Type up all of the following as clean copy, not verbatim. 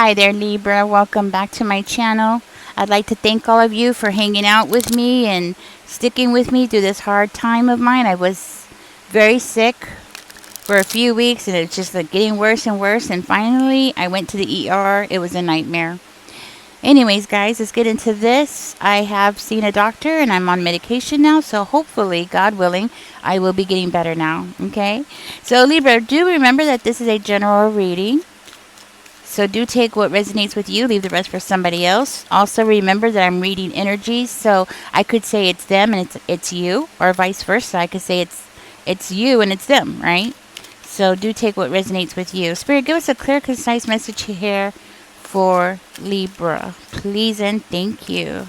Hi there, Libra. Welcome back to my channel. I'd like to thank all of you for hanging out with me and sticking with me through this hard time of mine. I was very sick for a few weeks and it's just like getting worse and worse. And finally, I went to the ER. It was a nightmare. Anyways, guys, let's get into this. I have seen a doctor and I'm on medication now. So hopefully, God willing, I will be getting better now. Okay? So Libra, do remember that this is a general reading. So do take what resonates with you, leave the rest for somebody else. Also remember that I'm reading energies, so I could say it's them and it's you, or vice versa. I could say it's you and it's them, right? So do take what resonates with you. Spirit, give us a clear, concise message here for Libra, please and thank you.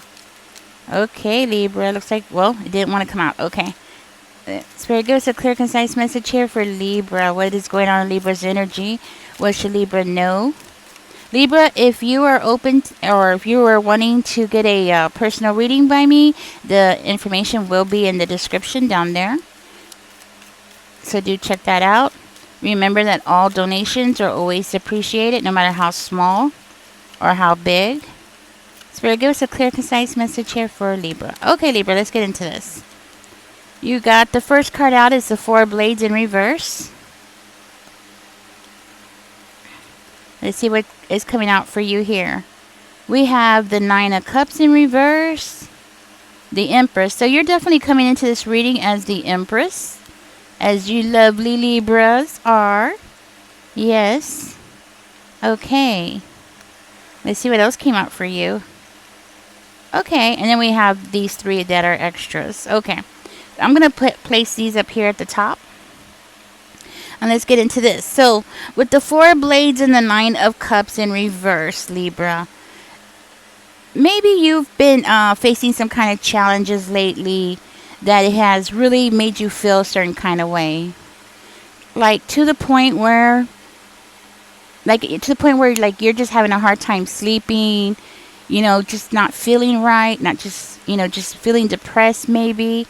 Okay, Libra, looks like, well, it didn't want to come out. Okay. Spirit, give us a clear, concise message here for Libra. What is going on in Libra's energy? What should Libra know? Libra, if you are open or if you are wanting to get a personal reading by me, the information will be in the description down there. So do check that out. Remember that all donations are always appreciated, no matter how small or how big. Spirit, give us a clear, concise message here for Libra. Okay, Libra, let's get into this. You got the first card out is the Four of Blades in reverse. Let's see what is coming out for you here. We have the Nine of Cups in reverse. The Empress. So you're definitely coming into this reading as the Empress. As you lovely Libras are. Yes. Okay. Let's see what else came out for you. Okay. And then we have these three that are extras. Okay. I'm going to place these up here at the top. And let's get into this. So, with the Four of Blades and the Nine of Cups in reverse, Libra, maybe you've been facing some kind of challenges lately that it has really made you feel a certain kind of way. Like, to the point where, like you're just having a hard time sleeping, you know, just not feeling right, not just, you know, just feeling depressed maybe.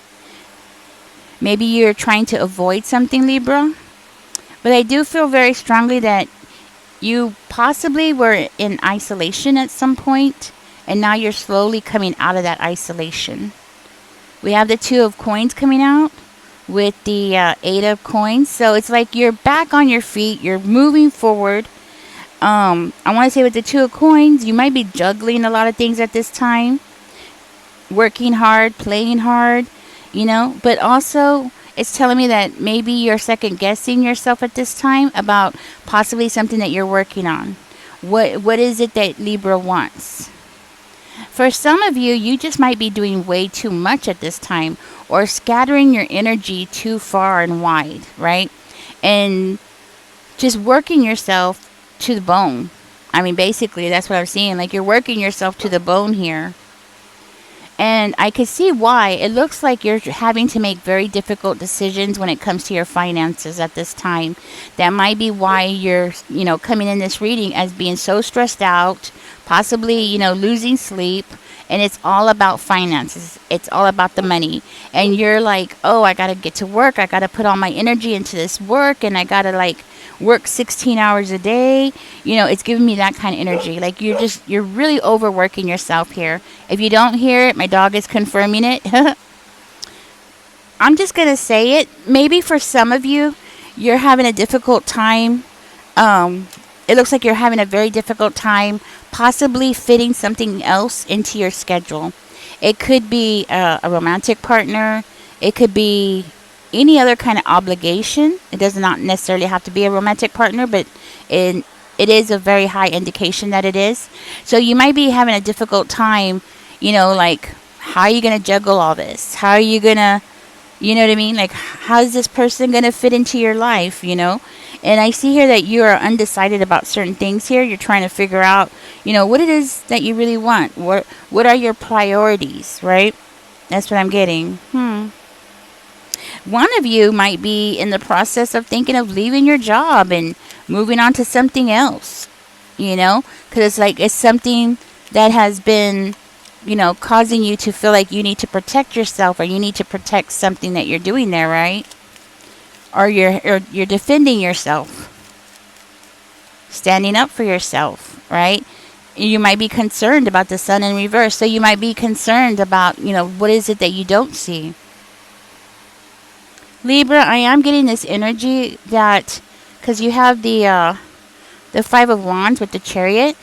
Maybe you're trying to avoid something, Libra. But I do feel very strongly that you possibly were in isolation at some point, and now you're slowly coming out of that isolation. We have the Two of Coins coming out with the Eight of Coins. So it's like you're back on your feet, you're moving forward. I want to say with the Two of Coins, you might be juggling a lot of things at this time. Working hard, playing hard, you know, but also it's telling me that maybe you're second guessing yourself at this time about possibly something that you're working on. What is it that Libra wants? For some of you, you just might be doing way too much at this time or scattering your energy too far and wide, right? And just working yourself to the bone. I mean, basically, that's what I'm seeing. Like you're working yourself to the bone here. And I can see why. It looks like you're having to make very difficult decisions when it comes to your finances at this time. That might be why you're, you know, coming in this reading as being so stressed out, possibly, you know, losing sleep. And it's all about finances. It's all about the money. And you're like, oh, I got to get to work. I got to put all my energy into this work. And I got to like work 16 hours a day. You know, it's giving me that kind of energy. Like you're really overworking yourself here. If you don't hear it, my dog is confirming it. I'm just going to say it. Maybe for some of you, you're having a difficult time. It looks like you're having a very difficult time possibly fitting something else into your schedule. It could be a romantic partner. It could be any other kind of obligation. It does not necessarily have to be a romantic partner, but it is a very high indication that it is. So you might be having a difficult time, you know, like, how are you going to juggle all this? How are you going to, you know what I mean? Like, how is this person going to fit into your life, you know? And I see here that you are undecided about certain things here. You're trying to figure out, you know, what it is that you really want. What are your priorities, right? That's what I'm getting. One of you might be in the process of thinking of leaving your job and moving on to something else, you know, because it's like it's something that has been, you know, causing you to feel like you need to protect yourself or you need to protect something that you're doing there, right? Or you're defending yourself, standing up for yourself. right? You might be concerned about the sun in reverse. So you might be concerned about, what is it that you don't see? Libra, I am getting this energy that, because you have the Five of Wands with the Chariot.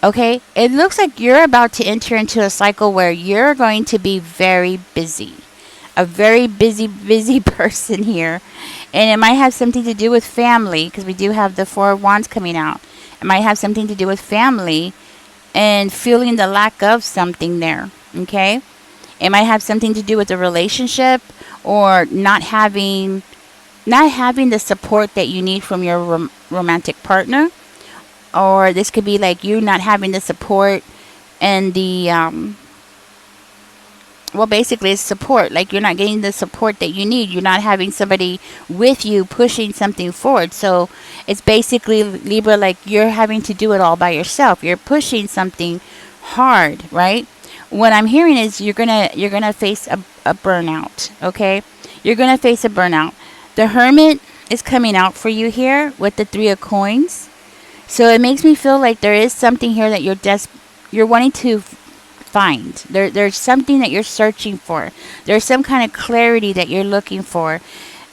Okay, it looks like you're about to enter into a cycle where you're going to be very busy. A very busy, busy person here. And it might have something to do with family, because we do have the Four of Wands coming out. It might have something to do with family and feeling the lack of something there. Okay? It might have something to do with a relationship, or not having the support that you need from your romantic partner. Or this could be like you not having the support and the well, basically it's support. Like you're not getting the support that you need. You're not having somebody with you pushing something forward. So it's basically, Libra, like you're having to do it all by yourself. You're pushing something hard, right? What I'm hearing is you're gonna face a burnout. Okay, you're gonna face a burnout. The Hermit is coming out for you here with the Three of Coins. So it makes me feel like there is something here that you're wanting to find. There's something that you're searching for. There's some kind of clarity that you're looking for.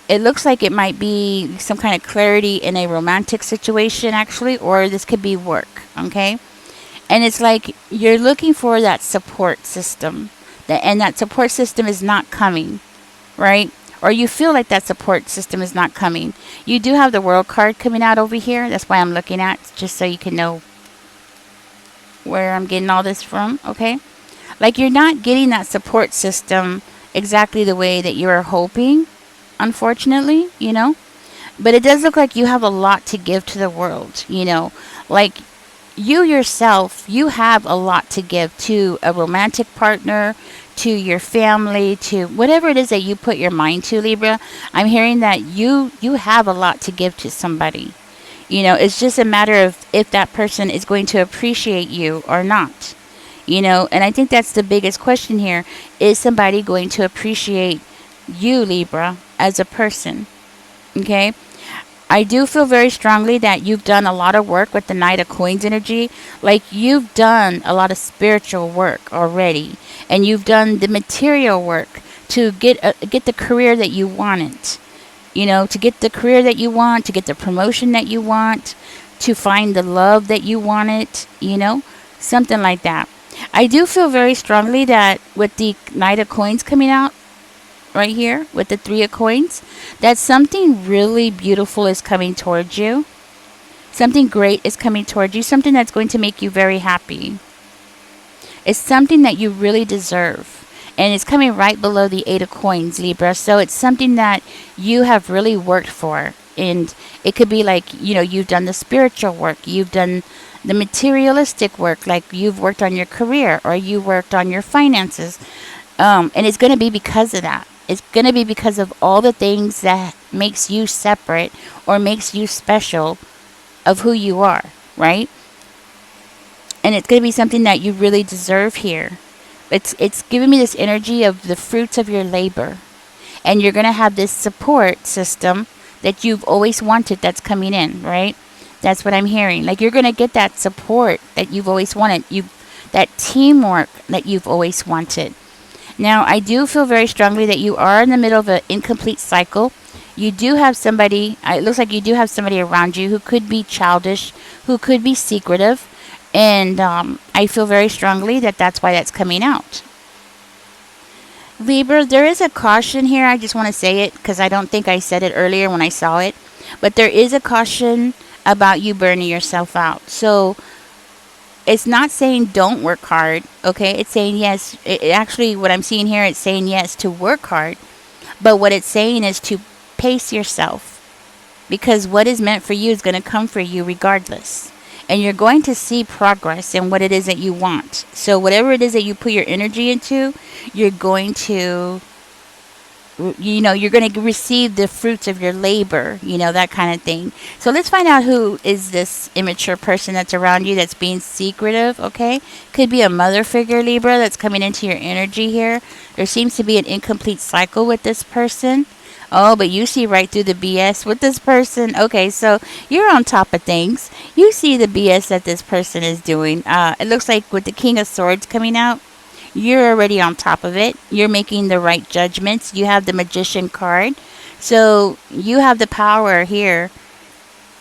It looks like it might be some kind of clarity in a romantic situation, actually, or this could be work, okay? And it's like you're looking for that support system, and that support system is not coming, right? Or you feel like that support system is not coming. You do have the World card coming out over here. That's why I'm looking at, just so you can know where I'm getting all this from, okay? Like you're not getting that support system exactly the way that you were hoping, unfortunately, But it does look like you have a lot to give to the world, Like you yourself, you have a lot to give to a romantic partner, to your family, to whatever it is that you put your mind to, Libra. I'm hearing that you have a lot to give to somebody. It's just a matter of if that person is going to appreciate you or not. And I think that's the biggest question here. Is somebody going to appreciate you, Libra, as a person? Okay? I do feel very strongly that you've done a lot of work with the Knight of Coins energy. Like you've done a lot of spiritual work already, and you've done the material work to get the career that you wanted. To get the career that you want, to get the promotion that you want, to find the love that you wanted. Something like that. I do feel very strongly that with the Knight of Coins coming out right here with the Three of Coins, that something really beautiful is coming towards you. Something great is coming towards you. Something that's going to make you very happy. It's something that you really deserve. And it's coming right below the Eight of Coins, Libra. So it's something that you have really worked for. And it could be like, you've done the spiritual work. You've done the materialistic work. Like you've worked on your career, or you worked on your finances. And it's going to be because of that. It's going to be because of all the things that makes you separate or makes you special of who you are, right? And it's going to be something that you really deserve here. It's giving me this energy of the fruits of your labor. And you're going to have this support system that you've always wanted that's coming in, right? That's what I'm hearing. Like you're going to get that support that you've always wanted. That teamwork that you've always wanted. Now, I do feel very strongly that you are in the middle of an incomplete cycle. You do have somebody, it looks like you do have somebody around you who could be childish, who could be secretive. And I feel very strongly that that's why that's coming out. Libra, there is a caution here. I just want to say it because I don't think I said it earlier when I saw it. But there is a caution about you burning yourself out. So it's not saying don't work hard, okay? It's saying yes. Actually, what I'm seeing here, it's saying yes to work hard. But what it's saying is to pace yourself. Because what is meant for you is going to come for you regardless. And you're going to see progress in what it is that you want. So whatever it is that you put your energy into, you're going to, you're going to receive the fruits of your labor, that kind of thing. So let's find out who is this immature person that's around you that's being secretive, okay? Could be a mother figure, Libra, that's coming into your energy here. There seems to be an incomplete cycle with this person. Oh, but you see right through the BS with this person. Okay, so you're on top of things. You see the BS that this person is doing. It looks like with the King of Swords coming out, you're already on top of it. You're making the right judgments. You have the Magician card. So you have the power here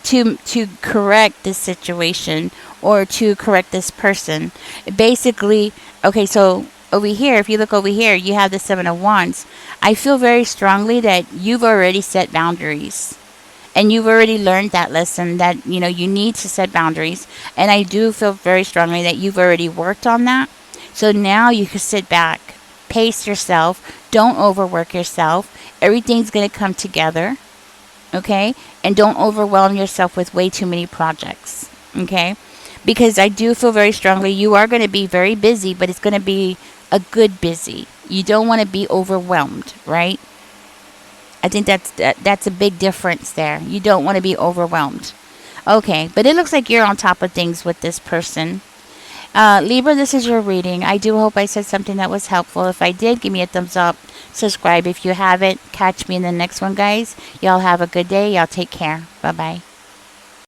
to correct this situation or to correct this person. Basically, okay, so over here, if you look over here, you have the Seven of Wands. I feel very strongly that you've already set boundaries. And you've already learned that lesson that, you need to set boundaries. And I do feel very strongly that you've already worked on that. So now you can sit back, pace yourself, don't overwork yourself. Everything's going to come together, okay? And don't overwhelm yourself with way too many projects, okay? Because I do feel very strongly you are going to be very busy, but it's going to be a good busy. You don't want to be overwhelmed, right? I think that's a big difference there. You don't want to be overwhelmed. Okay, but it looks like you're on top of things with this person. Libra, this is your reading. I do hope I said something that was helpful. If I did, give me a thumbs up. Subscribe if you haven't. Catch me in the next one, guys. Y'all have a good day. Y'all take care. Bye-bye.